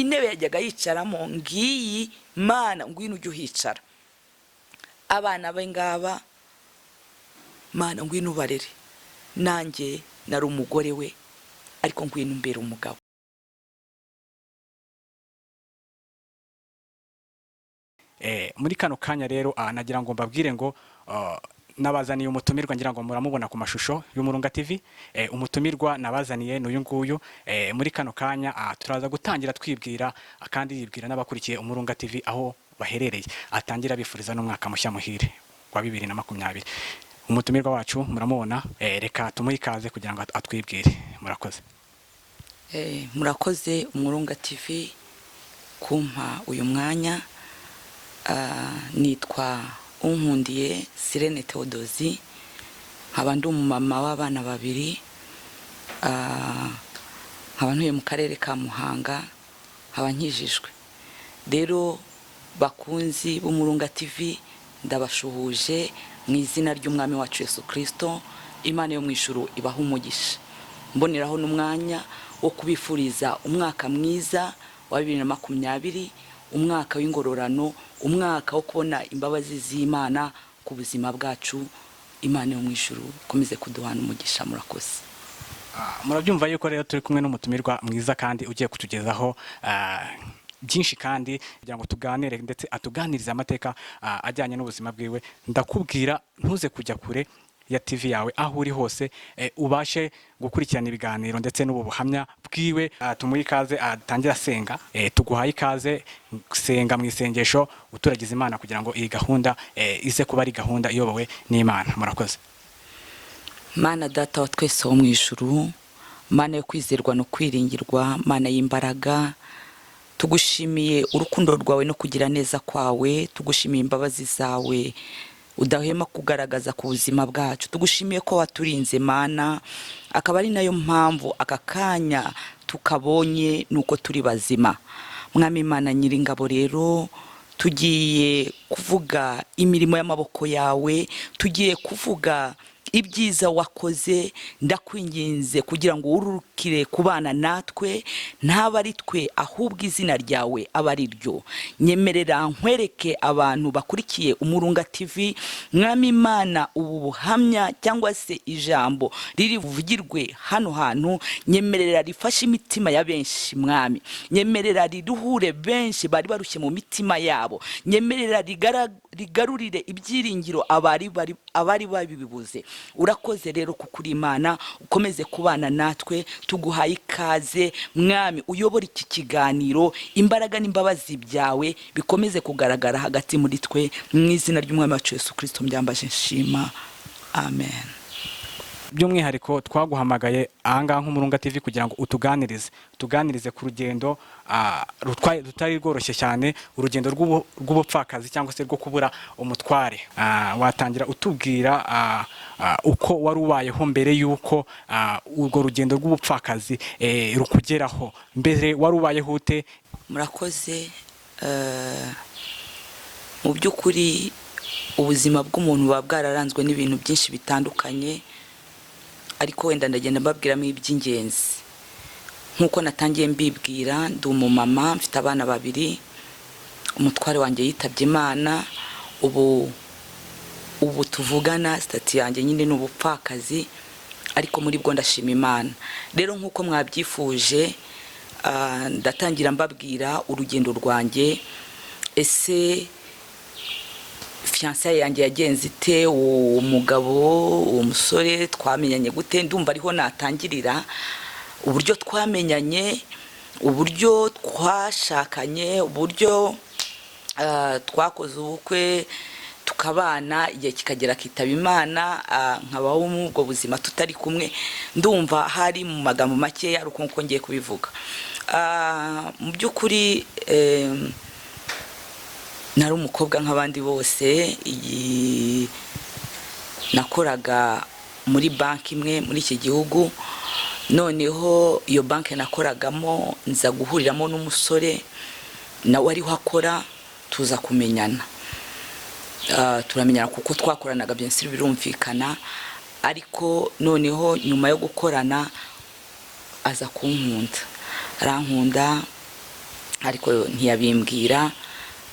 intebe yajyaga yicaramo ngiyi Mana ngwino ujye uhicara, abana be ngaba Mana ngwino ubarere, nanjye nari umugore we ariko ngwino umbere umugabo. Muri kano kanya rero nagira ngo mbabwire ngo nabazaniye umutumirwa, ngira ngo muramubona ku mashusho y'Umurunga TV. Umutumirwa nabazaniye n'uyu nguyu. Muri kano kanya turaza gutangira twibwira kandi yibwira n'abakurikiye Umurunga TV aho baherereye, atangira bifuriza n'umwaka mushya muhire wa 2020. Umutumirwa wacu muramubona, reka tumuhe ikaze kugira ngo atwibwire. Murakoze. Murakoze Umurunga TV kumpa uyu mwanya. Nitwa Unkundiye Syrene Theodosi, nkaba ndi umumama w'abana babiri, nkaba ntuye mu karere ka Muhanga, nkaba nkijijwe. Rero bakunzi b'Umurunga TV ndabashuhuje mu izina ry'umwami wacu Yesu Kristo. Imana yo mu ijuru ibaha umugisha. Mboneraho n'umwanya wo kubifuriza umwaka mwiza wa 2020, umwaka w'ingororano, umwaka wo kubona imbabazi z'Imana ku buzima bwacu. Imana yo mu ijuru komeze kuduhana umugisha. Murakoze. Murabyumva yuko rero turi kumwe n'umutumirwa mwiza kandi ugiye kutugezaho byinshi kandi kugira ngo tuganire ndetse atuganirize amateka ajyanye n'ubuzima bwiwe. Ndakubwira ntuze kujya kure ya TV yawe, aho uri hose ubashe gukurikirana ibiganiro ndetse n'ubuhamya bwiwe. Tumuhe ikaze atangira senga. Tuguhaye ikaze, senga mu isengesho uturagize Imana kugira ngo iyi gahunda ize kuba ari gahunda iyobowe n'Imana. Murakoze. Mana data wa twese wo mu ijuru, Mana yo kwizerwa no kwiringirwa, Mana y'imbaraga, tugushimiye urukundo rwawe no kugira neza kwawe, tugushimiye imbabazi zawe udahema kugaragaza ku buzima bwacu. Tugushimiye ko waturinze Mana, akaba ari nayo mpamvu aka kanya tukabonye nuko turi bazima. Mwami Imana Nyiringabo, rero tugiye kuvuga imirimo y'amaboko yawe, tugiye kuvuga ibyiza wakoze. Ndakwinginze kugira ngo urukire kubana natwe, ntaba ari twe ahubwo izina ryawe aba ari ryo. Nyemerera nkwereke abantu bakurikiye Umurunga TV, Mwami Imana, ubu buhamya cyangwa se ijambo riri buvugirwe hano hantu, nyemerera rifashe imitima ya benshi Mwami. Nyemerera riruhure benshi bari barushye mu mitima yabo. Nyemerera rigarurire ibyiringiro abari babibuze. Urakoze rero kukuri Imana, ukomeze kubana natwe. Tuguhaye ikaze Mwami, uyobora iki kiganiro, imbaraga n'imbabazi byawe bikomeze kugaragara hagati muri twe, mu izina ry'umwami wacu Yesu Kristo mbyambaje nshima, amen. By'umwihariko twaguhamagaye ahangaha nk'Umurunga TV kugira ngo tuganirize ku rugendo rutari rworoshye cyane, urugendo rw'ubupfakazi cyangwa se rwo kubura umutware. Watangira utubwira uko wari ubayeho mbere yuko urwo rugendo rw'ubupfakazi rukugeraho. Mbere wari ubayeho ute? Murakoze. Mu by'ukuri ubuzima bw'umuntu buba bwararanzwe n'ibintu byinshi bitandukanye, ariko wenda ndagenda mbabwiramo iby'ingenzi. Nkuko natangiye mbibwira, ndi umumama, mfite abana babiri. Umutware wanjye yitabye Imana. Ubu tuvugana stati yanjye nyine n'ubupfakazi, ariko muri bwo ndashima Imana. Rero nkuko mwabyifuje, ndatangira mbabwira urugendo rwanjye. Ese fiancé yanjye yagenze ite, umugabo, umusore twamenyanye gute? Ndumva ariho natangirira uburyo twamenyanye, uburyo twashakanye, uburyo twakoze ubukwe tukabana, igihe kikagera kitaba Imana, nkabaho mu ubwo buzima tutari kumwe. Ndumva hari mu magambo make ari uko ngiye kubivuga. Mu by'ukuri nari umukobwa nk'abandi bose. Nakoraga muri banki imwe muri iki gihugu. Noneho iyo banki nakoragamo nza guhuriramo n'umusore nawe ariho akora, tuza kumenyana. Turamenyana kuko twakoranaga byinshi birumvikana, ariko noneho nyuma yo gukorana aza kunkunda. Arankunda, ariko ntiyabimbwira,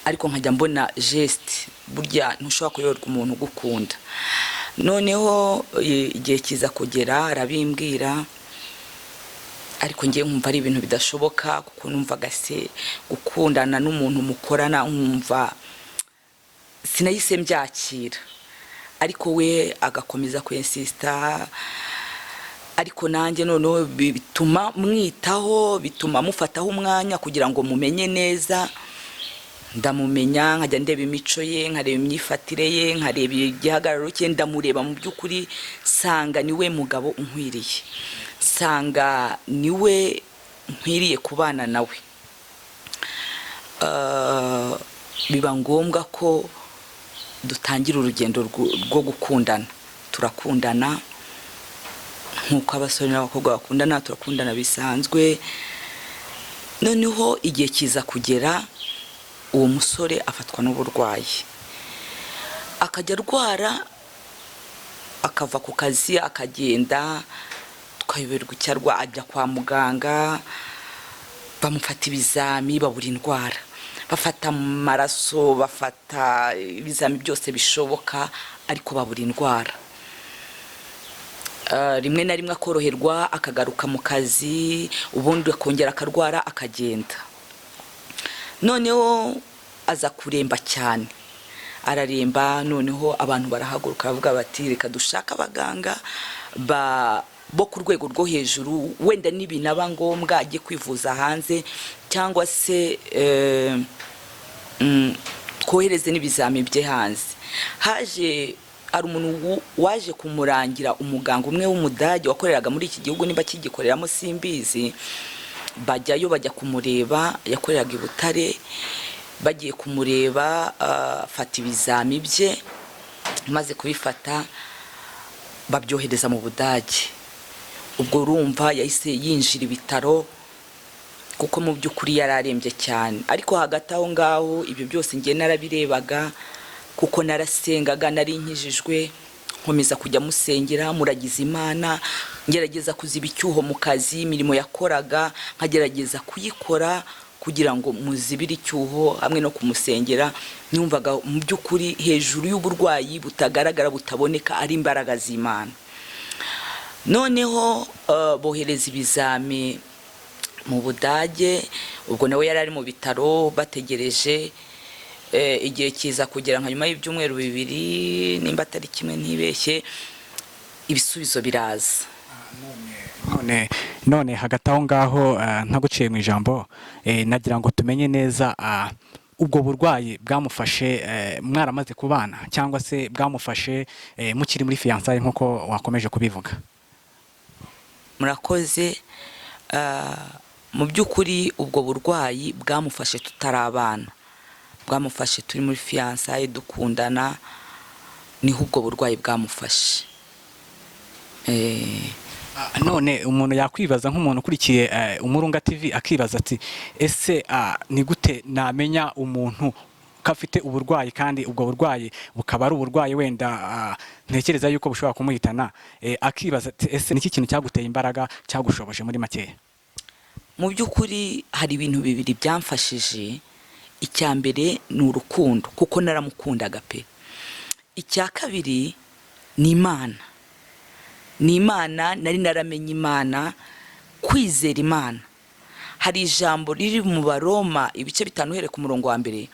ariko nkajya mbona geste, burya ntushobora kuyoborwa umuntu ugukunda. Noneho igihe kiza kugera arabimbwira, ariko ngiye nkumva ari ibintu bidashoboka, kuko numvaga se gukundana n'umuntu mukorana, nkumva sinahise mbyakira. Ariko we agakomeza kwensista, ariko nanjye noneho bituma mwitaho, bituma mufataho umwanya kugira ngo mumenye neza. Ndamumenya, nkajya ndeba imico ye, nkareba imyifatire ye, nkareba igihagararo cye, ndamureba mu by'ukuri, sanga niwe mugabo unkwiriye, sanga niwe nkwiriye kubana nawe. Biba ngombwa ko dutangira urugendo rwo gukundana. Turakundana nk'uko abasore n'abakobwa bakundana, turakundana bisanzwe. Noneho igihe kiza kugera, uwo musore afatwa n'uburwayi, akajya arwara, akava ku kazi akagenda, tukayoberwa icyo arwaye. Ajya kwa muganga, bamufata ibizami, babura indwara, bafata amaraso, bafata ibizami byose bishoboka, ariko babura indwara. Rimwe na rimwe akoroherwa, akagaruka mu kazi, ubundi akongera akarwara, akagenda. Noneho aza kuremba cyane, araremba. Noneho abantu barahaguruka bavuga bati reka dushaka abaganga bo ku rwego rwo hejuru, wenda n'ibinaba ngombwa ajye kwivuza hanze, cyangwa se twohereze n'ibizami bye hanze. Haje ari umuntu waje kumurangira, umuganga umwe w'Umudage wakoreraga muri iki gihugu, niba kigikoreramo simbizi. Bajyayo, bajya kumureba, yakoreraga i Butare. Bagiye kumureba, afata ibizami bye, maze kubifata babyohereza mu Budage. Ubwo urumva yahise yinjira ibitaro, kuko mu by'ukuri yararembye cyane. Ariko hagati aho ngaho ibyo byose ngiye narabirebaga, kuko narasengaga, nari nkijijwe, nkomeza kujya musengera, muragiza Imana, ngerageza kuziba icyuho mu kazi, imirimo yakoraga nkagerageza kuyikora kugira ngo muzibire icyuho, hamwe no kumusengera. Nyumvaga mu by'ukuri hejuru y'uburwayi butagaragara, butaboneka, ari imbaraga z'Imana. Noneho bohereza ibizami mu Budage, ubwo nawe yari ari mu bitaro bategereje. Igihe kiza kugera nka nyuma y'ibyumweru 2, nimba atari kimwe ntibeshye, ibisubizo biraza. None hagati aho ngaho, ntaguciye mu ijambo, nagira ngo tumenye neza ubwo burwayi bwamufashe mwaramaze kubana, cyangwa se bwamufashe mukiri muri fiançailles nk'uko wakomeje kubivuga. Murakoze. Mu by'ukuri ubwo burwayi bwamufashe tutarabana, bwamufashe turi muri fiançailles dukundana, niho ubwo burwayi bwamufashe. None umuntu yakwibaza, nk'umuntu ukurikiye Umurunga TV, akibaza ati ese ni gute namenya umuntu ko afite uburwayi, kandi ubwo burwayi bukaba ari uburwayi wenda ntekereza yuko bushobora kumuhitana. Akibaza ati ese niki kintu cyaguteye imbaraga, cyagushoboje muri makeya? Mu by'ukuri hari ibintu bibiri byamfashije. Icya mbere ni urukundo, kuko naramukundaga pe. Icya kabiri ni Imana. Ni Imana, nari naramenye Imana, kwizera Imana. Hari ijambo riri mu Baroma ibice 5 uhereye ku murongo wa 1,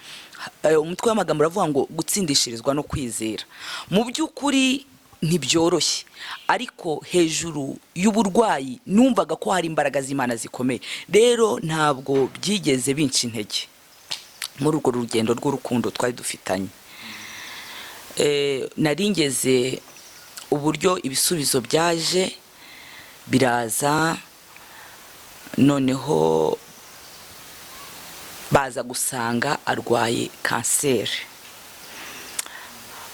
umutwe w'amagambo uravuga ngo gutsindishirizwa no kwizera. Mu by'ukuri ntibyoroshye, ariko hejuru y'uburwayi numvaga ko hari imbaraga z'Imana zikomeye. Rero ntabwo byigeze binca intege muri urwo rugendo rw'urukundo twari dufitanye. Naringeze uburyo ibisubizo byaje biraza, noneho baza gusanga arwaye kanseri.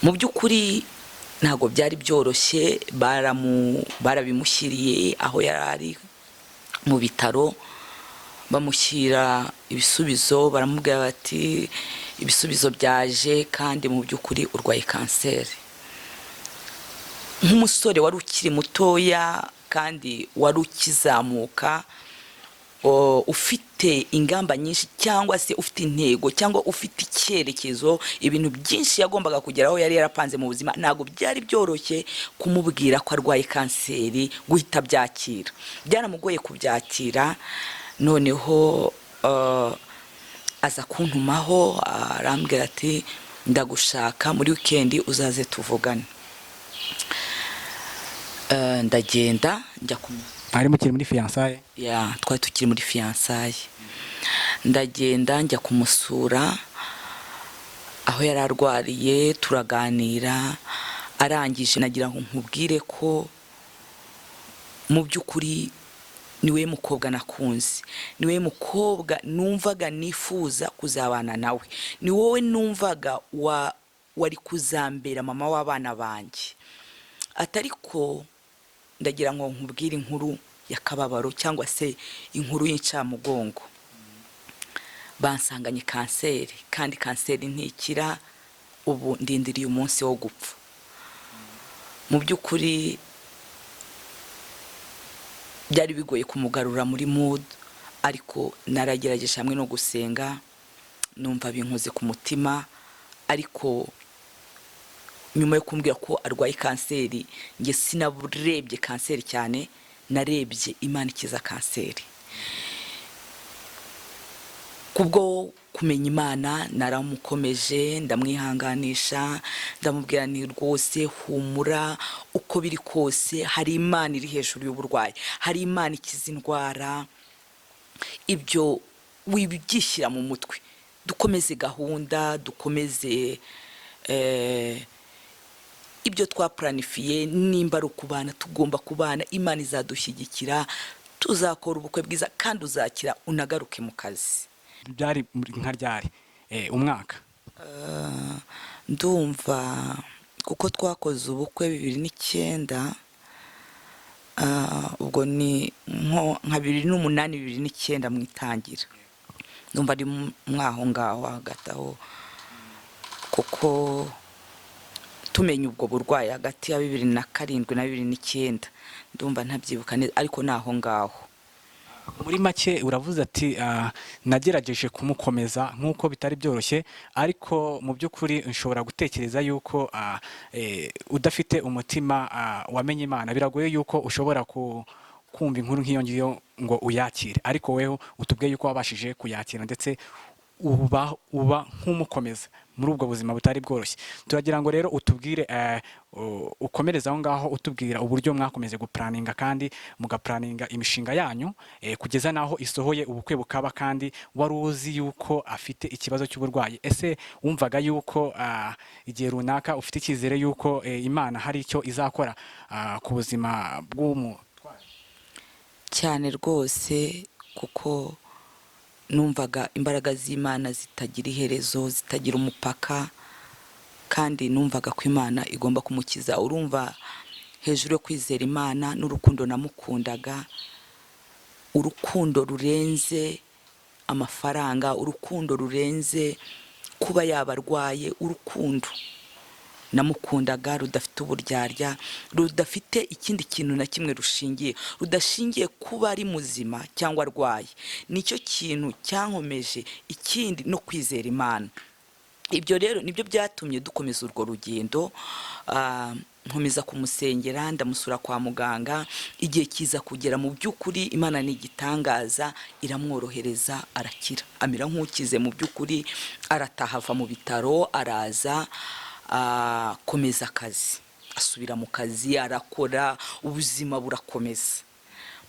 Mu by'ukuri ntabwo byari byoroshye, barabimushyiriye aho yari ari mu bitaro, bamushyira ibisubizo, baramubwira bati ibisubizo byaje, kandi mu by'ukuri urwaye kanseri. Nk'umusore wari ukiri mutoya kandi wari ukizamuka, ufite ingamba nyinshi cyangwa se ufite intego cyangwa ufite icyerekezo, ibintu byinshi yagombaga kugeraho yari yarapanze mu buzima, ntabwo byari byoroshye kumubwira ko arwaye kanseri guhita byakira. Byaramugoye kubyakira. Noneho aza kuntumaho arambwira ati ndagushaka muri weekend uzaze tuvugane. Ndagenda njya ari mukiri muri fiançailles? Ya, twari tukiri muri fiançailles. Ndagenda njya kumusura aho yari arwariye, turaganira. Arangije nagira ngo nkubwire ko mu by'ukuri niwe mukobwa nakunze, niwe mukobwa numvaga nifuza kuzabana nawe, ni wowe numvaga wari kuzambera mama w'abana banjye. Atariko ndagira ngo nkubwire inkuru y'akababaro cyangwa se inkuru y'incamugongo. Bansanganye kanseri, kandi kanseri ntikira, ubu ndindiriye umunsi wo gupfa. Mu by'ukuri byari bigoye kumugarura muri mood, ariko naragerageje hamwe no gusenga, numva binkoze ku mutima. Ariko nyuma yo kumbwira ko arwaye kanseri, nge sinaburebye kanseri cyane, narebye Imana ikiza kanseri. Kubwo kumenya Imana naramukomeje, ndamwihanganisha, ndamubwira ni rwose humura, uko biri kose hari Imana iri hejuru y'uburwayi, hari Imana ikiza indwara. Ibyo wibyishyira mu mutwe, dukomeze gahunda, dukomeze ibyo twaplanifiye. Nimba ari ukubana tugomba kubana, Imana izadushyigikira, tuzakora ubukwe bwiza kandi uzakira unagaruke mu kazi. Byari nka ryari? Umwaka? Ndumva kuko twakoze ubukwe 2009, ubwo ni nka 2008 2009 mu itangira. Ndumva ari mwaho ngaho hagati aho, kuko tumenye ubwo burwayi hagati ya 2007 na 2009. Ndumva ntabyibuka neza, ariko naho ngaho. Muri make uravuze ati nagerageje kumukomeza nk'uko bitari byoroshye, ariko mu by'ukuri nshobora gutekereza yuko udafite umutima wamenye Imana biragoye yuko ushobora kumva inkuru nk'iyo ngiyo ngo uyakire. Ariko weho utubwiye yuko wabashije kuyakira ndetse uba nk'umukomeza muri ubwo buzima butari bworoshye. Turagira ngo rero utubwire, ukomereza aho ngaho utubwira uburyo mwakomeze guplaninga kandi mugaplaninga imishinga yanyu kugeza naho isohoye, ubukwe bukaba, kandi wari uzi yuko afite ikibazo cy'uburwayi. Ese wumvaga yuko igihe runaka ufite icyizere yuko Imana hari icyo izakora ku buzima bw'umutware? Cyane rwose, kuko numvaga imbaraga z'Imana zitagira iherezo, zitagira umupaka, kandi numvaga ko Imana igomba kumukiza. Urumva, hejuru yo kwizera Imana n'urukundo namukundaga, urukundo rurenze amafaranga, urukundo rurenze kuba yabarwaye, urukundo namukundaga rudafite uburyarya, rudafite ikindi kintu na kimwe rushingiye, rudashingiye kuba ari muzima cyangwa arwaye. Nicyo kintu cyankomeje, ikindi no kwizera Imana. Ibyo rero nibyo byatumye dukomeza urwo rugendo. Nkomeza kumusengera, ndamusura kwa muganga. Igihe kiza kugera, mu by'ukuri Imana ni igitangaza, iramworohereza, arakira, amera nk'ukize mu by'ukuri. Arataha, ava mu bitaro, araza komeza akazi, asubira mu kazi, arakora, ubuzima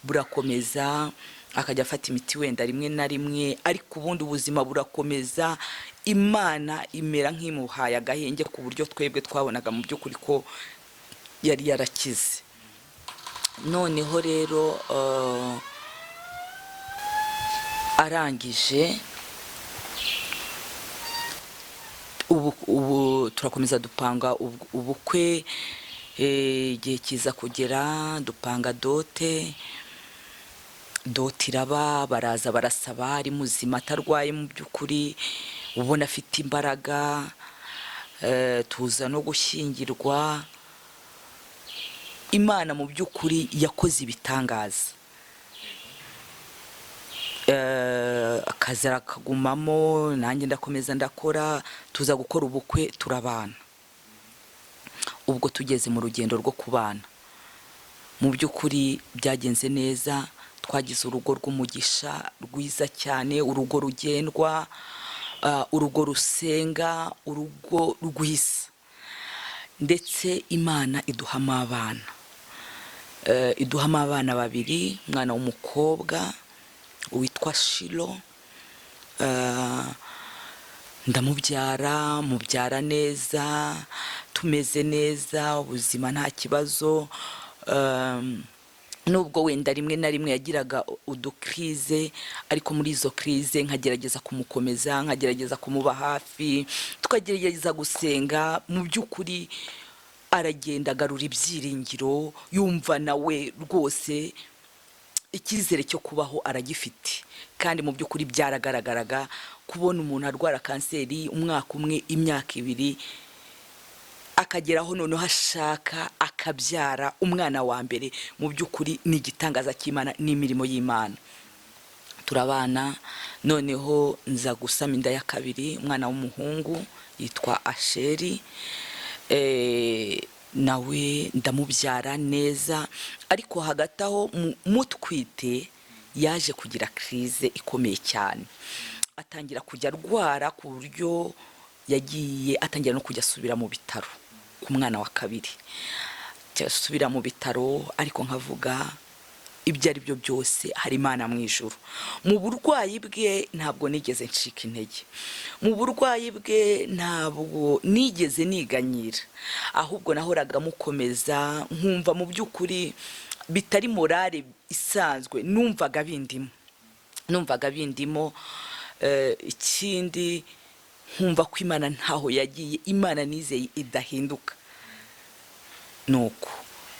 burakomeza, akajya afata imiti wenda rimwe na rimwe, ariko ubundi ubuzima burakomeza. Imana imera nk'imuhaye agahenge, ku buryo twebwe twabonaga mu by'ukuri ko yari yarakize. Noneho rero arangije, ubu turakomeza dupanga ubukwe. Igihe kiza kugera, dupanga dote iraba, baraza barasaba, ari muzima, atarwaye mu by'ukuri, ubona afite imbaraga. Tuza no gushyingirwa. Imana mu by'ukuri yakoze ibitangaza. akazi arakagumamo, nanjye ndakomeza ndakora, tuza gukora ubukwe turabana. Ubwo tugeze mu rugendo rwo kubana, mu by'ukuri byagenze neza, twagize urugo rw'umugisha rwiza cyane, urugo rugendwa, urugo rusenga, urugo rwisa, ndetse Imana iduhamo abana. Iduhamo abana babiri, umwana w'umukobwa witwa Shilo, mubyara neza, tumeze neza, ubuzima nta kibazo. Nubwo wenda rimwe na rimwe yagiraga udukrize, ariko muri izo krize nkagerageza kumukomeza, nkagerageza kumuba hafi, tukagerageza gusenga. Mu by'ukuri aragenda agarura ibyiringiro, yumva nawe rwose icyizere cyo kubaho aragifite. Kandi mu by'ukuri byaragaragaraga kubona umuntu arwara kanseri umwaka umwe, imyaka ibiri, akageraho noneho ashaka akabyara umwana wa mbere. Mu by'ukuri ni igitangaza cy'Imana, n'imirimo y'Imana. Turabana, noneho nza gusama inda ya kabiri, umwana w'umuhungu yitwa Asheri, nawe ndamubyara neza. Ariko hagati aho mutwite yaje kugira krize ikomeye cyane, atangira kujya arwara ku buryo yagiye atangira no kujya asubira mu bitaro. Ku mwana wa kabiri asubira mu bitaro, ariko nkavuga ibyo ari byo byose hari Imana mu ijuru. Mu burwayi bwe ntabwo nigeze ncika intege, mu burwayi bwe ntabwo nigeze niganyira, ahubwo nahoraga mukomeza, nkumva mu by'ukuri bitari morale isanzwe, numvaga bindimo. Ikindi nkumva ko Imana ntaho yagiye, Imana nizeye idahinduka. Nuko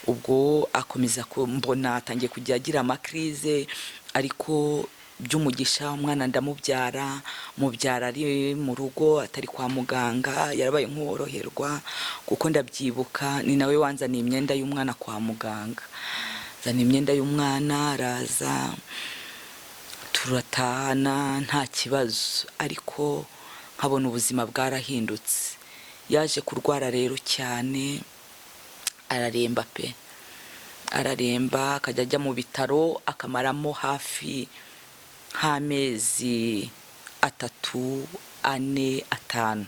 ubwo akomeza mbona atangiye kujya agira amakrize, ariko by'umugisha umwana ndamubyara, ari mu rugo atari kwa muganga, yarabaye nk'uworoherwa. Kuko ndabyibuka ni nawe wanzaniye imyenda y'umwana kwa muganga, zana imyenda y'umwana, araza turatahana nta kibazo. Ariko nkabona ubuzima bwarahindutse, yaje kurwara rero cyane, araremba pe, araremba, akajya ajya mu bitaro, akamaramo hafi nk'amezi 3, 4, 5.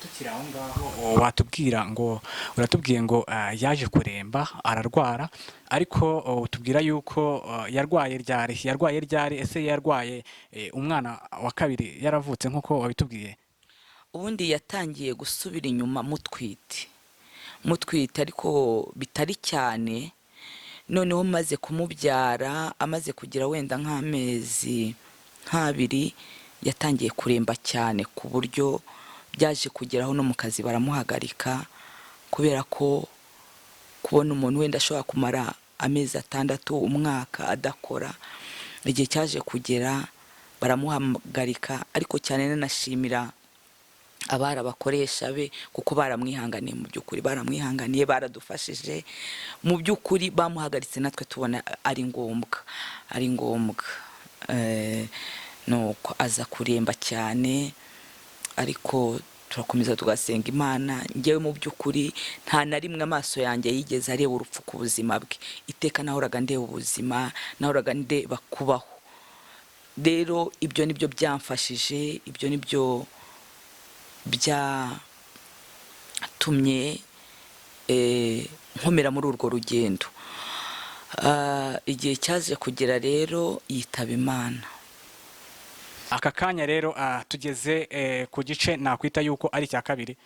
Tukiri aho ngaho watubwira ngo, uratubwiye ngo yaje kuremba, ararwara, ariko utubwira yuko yarwaye ryari, ese yarwaye umwana wa kabiri yaravutse nk'uko wabitubwiye? Ubundi yatangiye gusubira inyuma mutwite, ariko bitari cyane. Noneho maze kumubyara, amaze kugira wenda nk'amezi 2, yatangiye kuremba cyane, ku buryo byaje kugeraho no mu kazi baramuhagarika, kubera ko kubona umuntu wenda ashobora kumara amezi 6, umwaka adakora. Igihe cyaje kugera baramuhagarika, ariko cyane nanashimira abari abakoresha be, kuko baramwihanganiye, mu by'ukuri baramwihanganiye, baradufashije. Mu by'ukuri bamuhagaritse, natwe tubona ari ngombwa. Nuko aza kuremba cyane, ariko turakomeza tugasenga Imana. Ngewe mu by'ukuri nta na rimwe amaso yanjye yigeze areba urupfu ku buzima bwe. Iteka nahoraga ndeba ubuzima, nahoraga ndeba kubaho. Rero ibyo nibyo byamfashije, ibyo nibyo byatumye nkomera muri urwo rugendo. Igihe cyaje kugera rero yitaba Imana. Aka kanya rero tugeze ku gice nakwita yuko ari icya kabiri,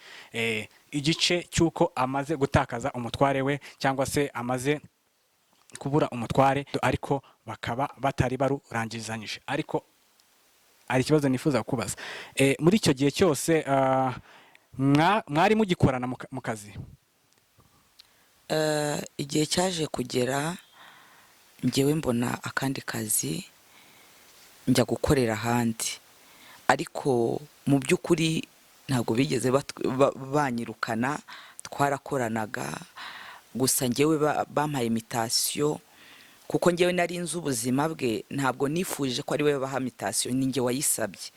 igice cy'uko amaze gutakaza umutware we, cyangwa se amaze kubura umutware, ariko bakaba batari barurangizanyije. Ariko hari ikibazo nifuza kubaza, muri icyo gihe cyose mwari mugikorana mu kazi? Igihe cyaje kugera, ngewe mbona akandi kazi njya gukorera ahandi, ariko mu by'ukuri ntabwo bigeze banyirukana, twarakoranaga. Gusa ngewe bampaye imitasiyo kuko ngewe nari nzi ubuzima bwe, ntabwo nifuje ko ari we baha mitasiyo, ni nge wayisabye.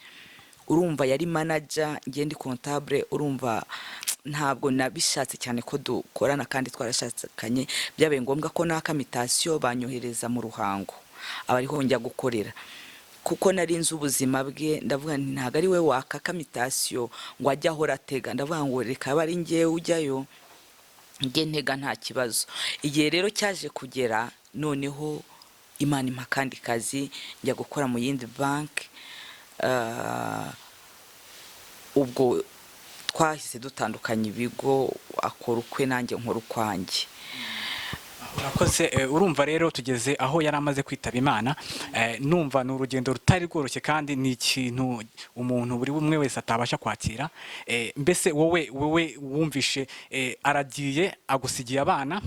Urumva yari manager, nge ndi comptable, urumva ntabwo nabishatse cyane ko dukorana, kandi twarashakanye. Byabaye ngombwa ko naka mitasiyo banyohereza mu Ruhango, abariho njya gukorera, kuko nari nzi ubuzima bwe. Ndavuga nti ntabwo ari we wakaka mitasiyo ngo ajye ahora atega. Ndavuga ngo reka bari ngewe ujyayo, nge ntega nta kibazo. Igihe rero cyaje kugera, noneho Imana impa kandi kazi, njya gukora mu yindi banki. Ubwo twahise dutandukanya ibigo, akora ukwe nanjye nkora ukwanjye. Urakoze. Urumva rero tugeze aho yari amaze kwitaba Imana. Numva ni urugendo rutari rworoshye, kandi ni ikintu umuntu buri umwe wese atabasha kwakira. Mbese wowe wumvishe aragiye, agusigiye abana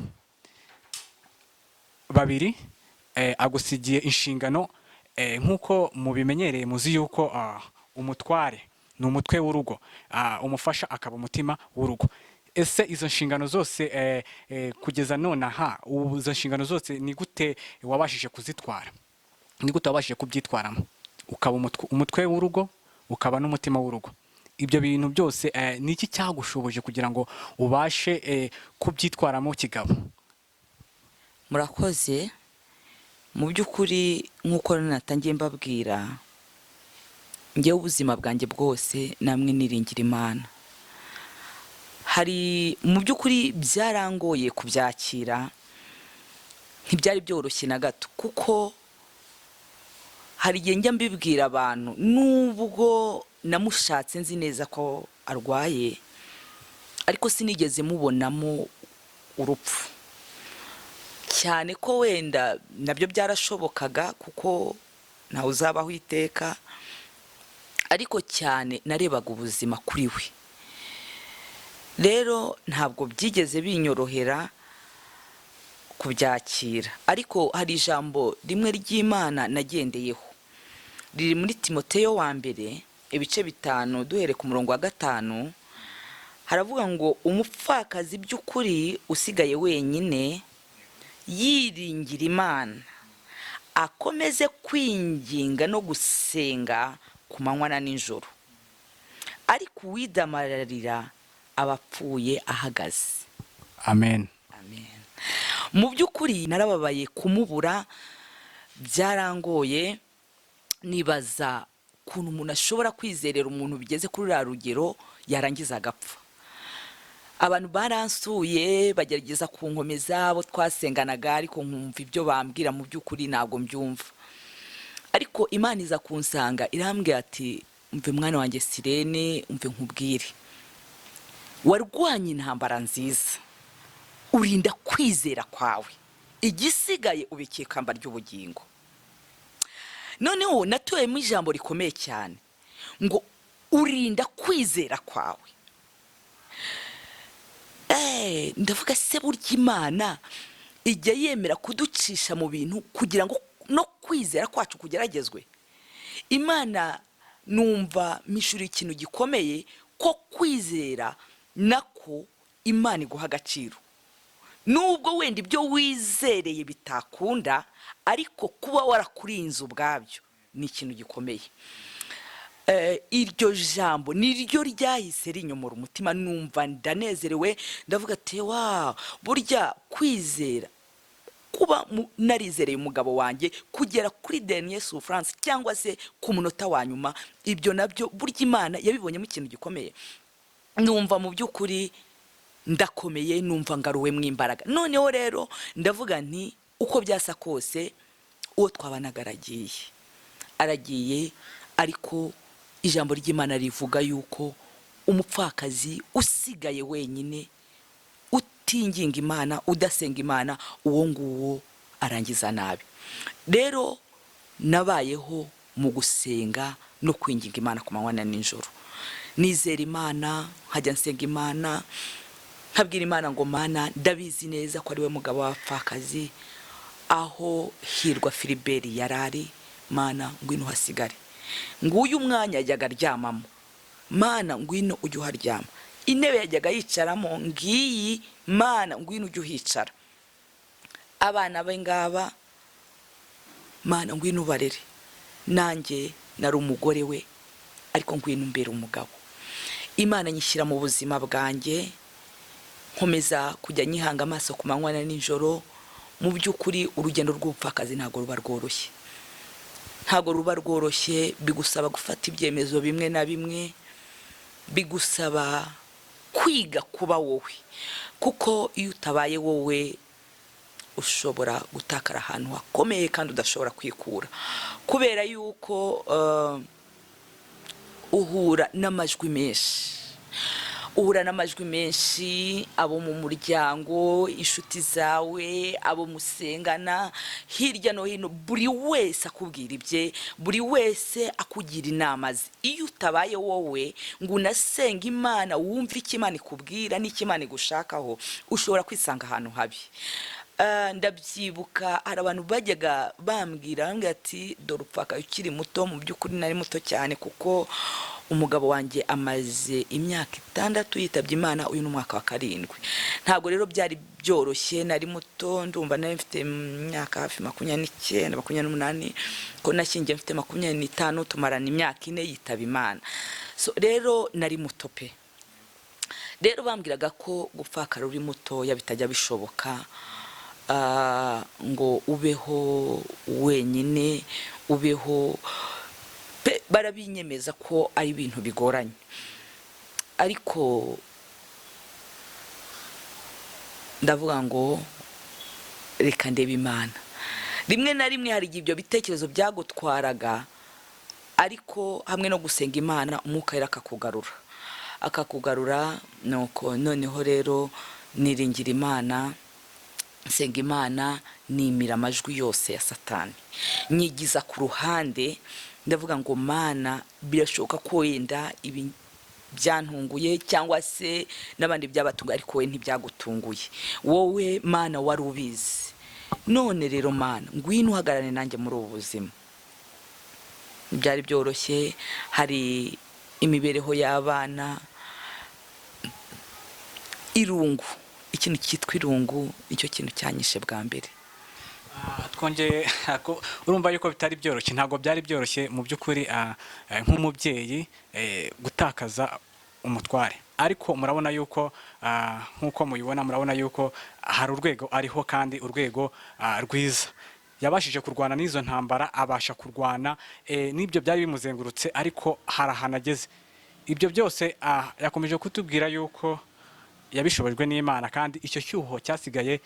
babiri, agusigiye inshingano. Nk'uko mubimenyereye, muzi yuko umutware ni umutwe w'urugo, umufasha akaba umutima w'urugo. Ese izo nshingano zose kugeza none aha, izo nshingano zose ni gute wabashije kuzitwara? Ni gute wabashije kubyitwaramo ukaba umutwe w'urugo, ukaba n'umutima w'urugo? Ibyo bintu byose ni iki cyagushoboje kugira ngo ubashe kubyitwaramo kigabo? Murakoze. Mu by'ukuri nk'uko natangiye mbabwira, ngewe ubuzima bwanjye bwose namwe niringira Imana. Hari mu by'ukuri byarangoye kubyakira, ntibyari byoroshye na gato, kuko hari igihe njya mbibwira abantu, nubwo namushatse nzi neza ko arwaye, ariko sinigeze mubonamo urupfu. Cyane ko wenda nabyo byarashobokaga, kuko ntawe uzabaho iteka, ariko cyane narebaga ubuzima kuri we. Rero ntabwo byigeze binyorohera kubyakira. Ariko hari ijambo rimwe ry'Imana nagendeyeho, riri muri Timoteyo wa mbere ibice 5 duhere ku murongo wa 5. Haravuga ngo umupfakazi by'ukuri usigaye wenyine yiringira Imana, akomeze kwinginga no gusenga ku manywa na nijoro, ariko uwidamararira abapfuye ahagaze. Amen. Amen. Mu by'ukuri narababaye kumubura, byarangoye. Nibaza ukuntu umuntu ashobora kwizerera umuntu bigeze kuri rugero yarangiza agapfa. Abantu baransuye bagerageza kunkomeza, abo twasenganaga, ariko nkumva ibyo bambwira mu by'ukuri ntabwo mbyumva. Ariko Imana iza kunsanga, irambwira ati umve mwana wanjye Syrene, umve nkubwire, warwanye intambara nziza, urinda kwizera kwawe, igisigaye ubikiye ikamba ry'ubugingo. Noneho natuyemo ijambo rikomeye cyane ngo urinda kwizera kwawe. Ndavuga se burya Imana ijya yemera kuducisha mu bintu kugira ngo no kwizera kwacu kugeragezwe? Imana numva mishuri ikintu gikomeye, ko kwizera nako Imana iguha agaciro. Nubwo wenda ibyo wizereye bitakunda, ariko kuba warakurinze ubwabyo ni ikintu gikomeye. Iryo jambo niryo ryahise rinyomora umutima, numva ndanezerewe. Ndavuga ati wa burya kwizera, kuba narizereye umugabo wanjye kugera kuri dernier souffrance cyangwa se ku munota wa nyuma, ibyo nabyo burya Imana yabibonyemo ikintu gikomeye. Numva mu by'ukuri ndakomeye, numva ngaruwe mu imbaraga. Noneho rero ndavuga nti uko byasa kose uwo twabanaga aragiye, ariko ijambo ry'Imana rivuga yuko umupfakazi usigaye wenyine, utinginga Imana, udasenga Imana, uwo nguwo arangiza nabi. Rero nabayeho mu gusenga no kwinginga Imana ku manywa na nijoro. Nizera Imana, nkajya nsenga Imana, nkabwira Imana ngo Mana, ndabizi neza ko ari we mugabo w'abapfakazi, aho Hirwa Philibert yarari, Mana ngwino hasigare. Nguyu umwanya yajyaga aryamamo, Mana ngwino ujye uharyama. Intebe yajyaga yicaramo ngiyi, Mana ngwino ujye uhicara. Abana be ngaba mana ngwino ubarere, nanjye nari umugore we ariko ngwino umbere umugabo. Imana nyishyira mu buzima bwanjye, nkomeza kujya nyihanga amaso ku manywa na nijoro. Mu by'ukuri urugendo rw'ubupfakazi ntabwo ruba rworoshye, ntabwo ruba rworoshye. Bigusaba gufata ibyemezo bimwe na bimwe, bigusaba kwiga kuba wowe, kuko iyo utabaye wowe ushobora gutakara ahantu hakomeye kandi udashobora kwikura, kubera yuko uhura n'amajwi menshi, abo mu muryango, inshuti zawe, abo musengana hirya no hino, buri wese akubwira ibye, buri wese akugira inama ze. Iyo utabaye wowe ngo unasenga Imana, wumve icyo Imana ikubwira n'icyo Imana igushakaho, ushobora kwisanga ahantu habi. Ndabyibuka hari abantu bajyaga bambwira ati dore upfaka ukiri muto. Mu by'ukuri nari muto cyane, kuko umugabo wanjye amaze imyaka 6 yitabye Imana, uyu n'umwaka wa 7. Ntabwo rero byari byoroshye, nari muto, ndumva nari mfite imyaka hafi 29 28, ko nashyingiye mfite 25, tumarana imyaka 4 yitaba Imana. So rero nari muto pe. Rero bambwiraga ko gupfakara uri muto bitajya bishoboka, ngo ubeho wenyine, ubeho pe. Barabinyemeza ko ari ibintu bigoranye, ariko ndavuga ngo reka ndebe Imana. Rimwe na rimwe hari ibyo bitekerezo byagutwaraga, ariko hamwe no gusenga Imana umwuka yera akakugarura. Nuko noneho rero niringira Imana, nsenga Imana, nimira amajwi yose ya Satani, nyigiza ku ruhande. Ndavuga ngo Mana, birashoboka ko wenda ibi byantunguye cyangwa se n'abandi byabatunga, ariko we ntibyagutunguye. Wowe Mana wari ubizi. None rero Mana, ngwino uhagarane nanjye muri ubu buzima. Byari byoroshye, hari imibereho y'abana, irungu, ikintu cyitwa irungu nicyo kintu cyanyishe bwa mbere. Twongeye urumva yuko bitari byoroshye, ntabwo byari byoroshye mu by'ukuri nk'umubyeyi gutakaza umutware. Ariko murabona yuko nk'uko mubibona, murabona yuko hari urwego ariho, kandi urwego rwiza. Yabashije kurwana n'izo ntambara, abasha kurwana n'ibyo byari bimuzengurutse, ariko hari ahantu ageze. Ibyo byose yakomeje kutubwira yuko yabishobojwe n'Imana, kandi icyo cyuho cyasigaye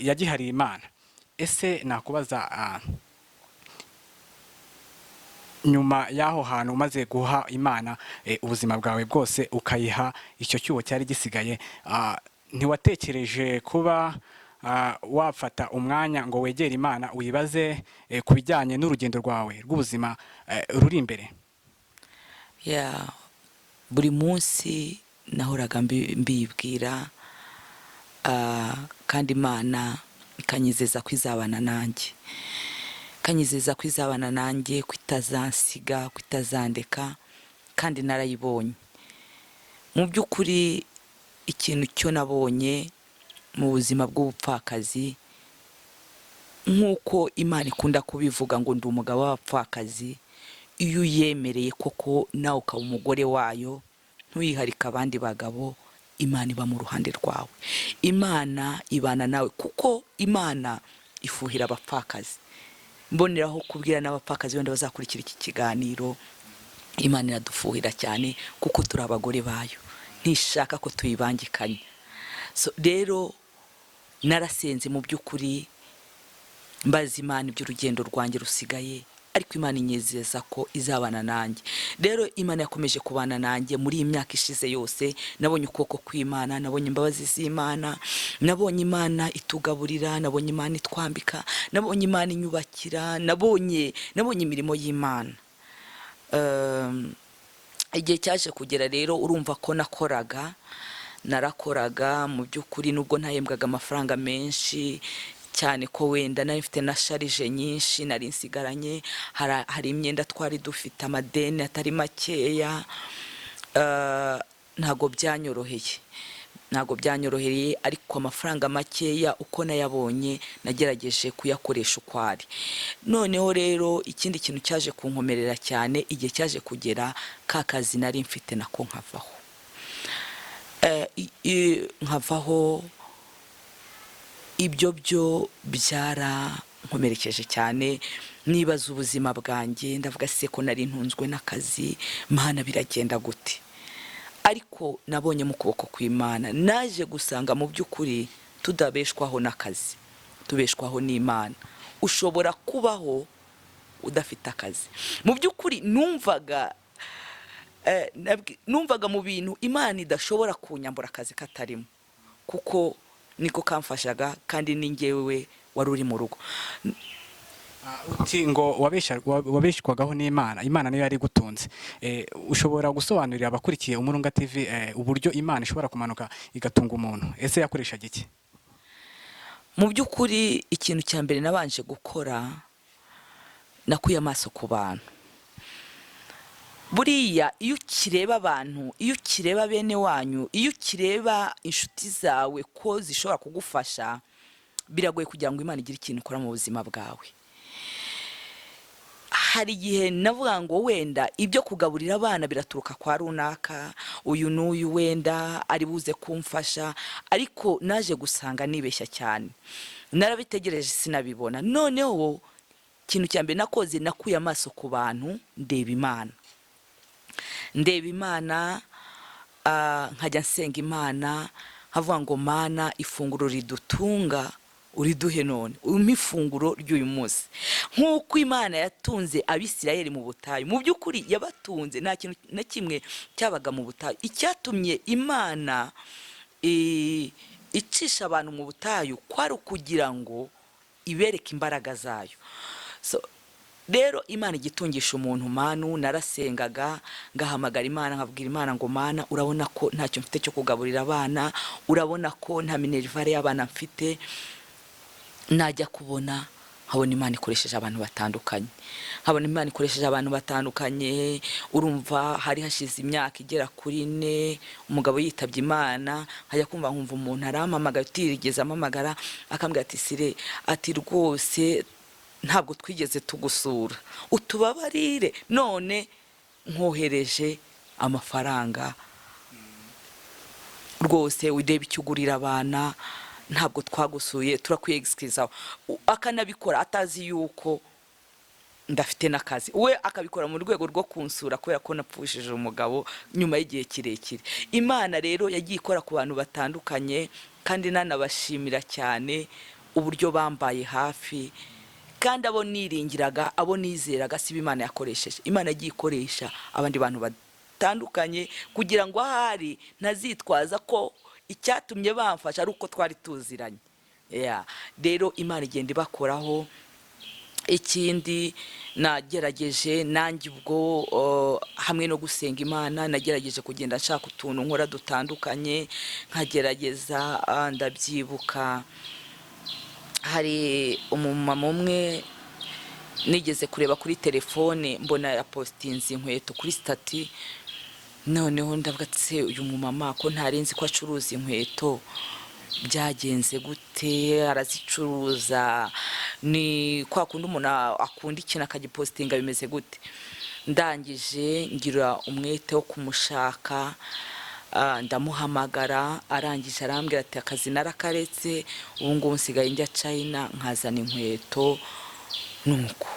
yagihariye Imana. Ese nakubaza, nyuma y'aho hantu umaze guha Imana ubuzima bwawe bwose, ukayiha icyo cyuho cyari gisigaye, ntiwatekereje kuba wafata umwanya ngo wegere Imana wibaze ku bijyanye n'urugendo rwawe rw'ubuzima ruri imbere? Buri munsi nahoraga mbibwira, kandi Imana ikanyizeza ko izabana nanjye, ko itazansiga, ko itazandeka, kandi narayibonye. Mu by'ukuri ikintu cyo nabonye mu buzima bw'ubupfakazi, nk'uko Imana ikunda kubivuga ngo ndi umugabo w'abapfakazi, iyo uyemereye koko nawe ukaba umugore wayo, ntuyiharike abandi bagabo, Imana iba mu ruhande rwawe. Imana ibana nawe, kuko Imana ifuhira abapfakazi. Mboneraho kubwira n'abapfakazi wenda bazakurikira iki kiganiro, Imana iradufuhira cyane, kuko turi abagore bayo, ntishaka ko tuyibangikanya. So rero narasenze mu by'ukuri, mbaza Imana iby'urugendo rwanjye rusigaye, ariko Imana inyizeza ko izabana nanjye. Rero Imana yakomeje kubana nanjye muri iyi myaka ishize yose. Nabonye ukuboko kw'Imana, nabonye imbabazi z'Imana, nabonye Imana itugaburira, nabonye Imana itwambika, nabonye Imana inyubakira, nabonye imirimo y'Imana. Igihe cyaje kugera rero, urumva ko narakoraga mu by'ukuri, nubwo ntahembwaga amafaranga menshi cyane, ko wenda nari mfite na sharije nyinshi nari nsigaranye, hari imyenda twari dufite, amadeni atari makeya, ntago byanyoroheye. ntabwo byanyorohereye, ariko amafaranga makeya uko nayabonye nagerageje kuyakoresha uko ari. Noneho rero ikindi kintu cyaje kunkomerera cyane, igihe cyaje kugera ka kazi nari mfite nako nkavaho. Nkavaho, ibyo byo byarankomerekeje cyane, nibaza ubuzima bwanjye, ndavuga se ko nari ntunzwe n'akazi, Mana biragenda gute? Ariko nabonye mu kuboko kw'Imana, naje gusanga mu by'ukuri tudabeshwaho n'akazi, tubeshwaho n'Imana. Ushobora kubaho udafite akazi. Mu by'ukuri numvaga mu bintu Imana idashobora kunyambura akazi katarimo, kuko niko kamfashaga kandi ni njyewe wari uri mu rugo. uti ngo wabeshykwagaho n'Imana, Imana niyo yari gutunze. Ushobora gusobanurira abakurikiye Umurunga TV uburyo Imana ishobora kumanuka igatunga umuntu? Ese yakoreshaga iki? Mu by'ukuri ikintu cya mbere nabanje gukora, nakuye amaso ku bantu. Buriya iyo ukireba abantu, iyo ukireba bene wanyu, iyo ukireba inshuti zawe ko zishobora kugufasha, biragoye kugira ngo Imana igire ikintu ikora mu buzima bwawe. Hari igihe navuga ngo wenda ibyo kugaburira abana biraturuka kwa runaka, uyu n'uyu wenda ari buze kumfasha, ariko naje gusanga nibeshya cyane. Narabitegereje sinabibona. Noneho ikintu cya mbere nakoze, nakuye amaso ku bantu, ndeba Imana, nkajya nsenga Imana, nkavuga ngo Mana, ifunguro ridutunga uriduhe none, umpe ifunguro ry'uyu munsi. Nk'uko Imana yatunze Abisirayeli mu butayu, mu by'ukuri yabatunze, nta kintu na kimwe cyabaga mu butayu. Icyatumye Imana icisha abantu mu butayu kwari ukugira ngo ibereke imbaraga zayo. Rero Imana igitungisha umuntu manu, narasengaga ngahamagara Imana, nkabwira Imana ngo Mana, urabona ko ntacyo mfite cyo kugaburira abana, urabona ko nta minerivare y'abana mfite. Najya kubona nkabona Imana ikoresheje abantu batandukanye, urumva hari hashize imyaka igera kuri 4 umugabo yitabye Imana, nkajya kumva nkumva umuntu arampamagara, utirigeze amamagara, akambwira ati Sire, ati rwose ntabwo twigeze tugusura, utubabarire, none nkohereje amafaranga rwose udebe icyo ugurira abana, ntabwo twagusuye, turakwiyegiskizaho. Akanabikora atazi yuko ndafite n'akazi, we akabikora mu rwego rwo kunsura kubera ko napfushije umugabo nyuma y'igihe kirekire. Imana rero yagiye ikora ku bantu batandukanye, kandi nanabashimira cyane uburyo bambaye hafi, kandi abo niringiraga, abo nizeraga si Imana yakoresheje. Imana yagiye ikoresha abandi bantu batandukanye kugira ngo ahari ntazitwaza ko icyatumye bamfasha ari uko twari tuziranye. Rero Imana igenda ibakoraho. Ikindi nagerageje nanjye ubwo hamwe no gusenga Imana, nagerageje kugenda nshaka utuntu nkora dutandukanye, nkagerageza. Ndabyibuka hari umumama umwe nigeze kureba kuri telefone, mbona yapostinze inkweto kuri stati. Noneho ndavuga ati uyu mumama ko ntarenzi ko acuruza inkweto, byagenze gute? Arazicuruza? Ni kwa kundi umuntu akunda ikintu akagipostinga, bimeze gute? Ndangije ngira umwete wo kumushaka, ndamuhamagara, arangije arambwira ati akazi narakaretse, ubu ngubu nsigaye njya China nkazana inkweto. Nuko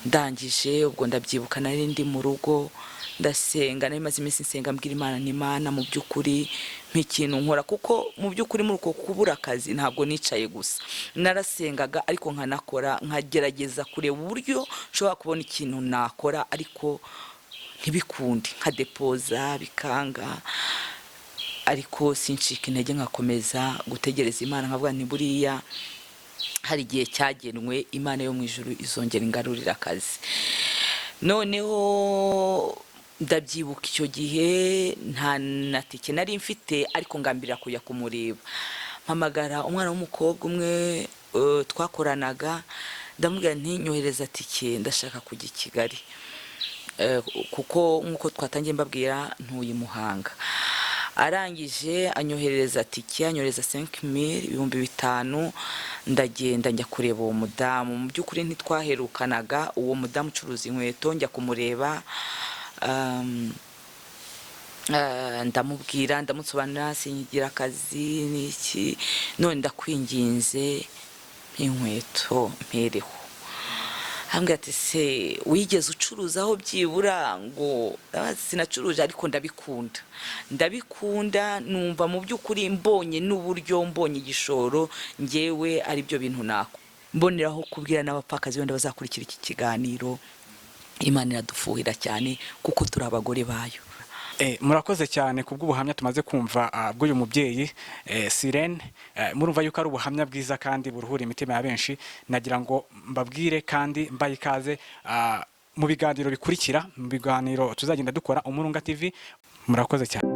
ndangije ubwo ndabyibuka nari ndi mu rugo ndasenga, nari maze iminsi nsenga mbwira Imana, ni Imana mu by'ukuri nk'ikintu nkora, kuko mu by'ukuri muri uko kubura akazi ntabwo nicaye gusa, narasengaga ariko nkanakora, nkagerageza kureba uburyo nshobora kubona ikintu nakora, ariko ntibikundi, nkadepoza bikanga, ariko sincika intege, nkakomeza gutegereza Imana, nkavuga nti buriya hari igihe cyagenwe, Imana yo mu ijuru izongera ingarurira akazi. Noneho ndabyibuka icyo gihe nta natike nari mfite, ariko ngambira kujya kumureba. Mpamagara umwana w'umukobwa umwe twakoranaga, ndamubwira nti nyohereza tike, ndashaka kujya i Kigali, kuko nk'uko twatangiye mbabwira ntuye Muhanga. arangije anyoherereza tike, anyohereza 5,000 ibihumbi 5. ndagenda njya kureba uwo mudamu. Mu by'ukuri ntitwaherukanaga. Uwo mudamu ucuruza inkweto njya kumureba, ndamubwira, ndamutsobanurira singira akazi n'iki, none ndakwinginze inkweto mpereho. Ambwira ati se wigeze ucuruzaho byibura? Ngo sinacuruje ariko ndabikunda numva mu by'ukuri mbonye n'uburyo mbonye igishoro ngewe ari byo bintu nako mboneraho kubwira n'abapfakazi wenda bazakurikira iki kiganiro. Imana iradufuhira cyane kuko turi abagore bayo. Murakoze cyane kubw'ubuhamya tumaze kumva bw'uyu mubyeyi Syrene. Murumva yuko ari ubuhamya bwiza kandi buruhura imitima ya benshi. Nagira ngo mbabwire kandi mbaye ikaze mu biganiro bikurikira, mu biganiro tuzagenda dukora Umurunga TV. Murakoze cyane.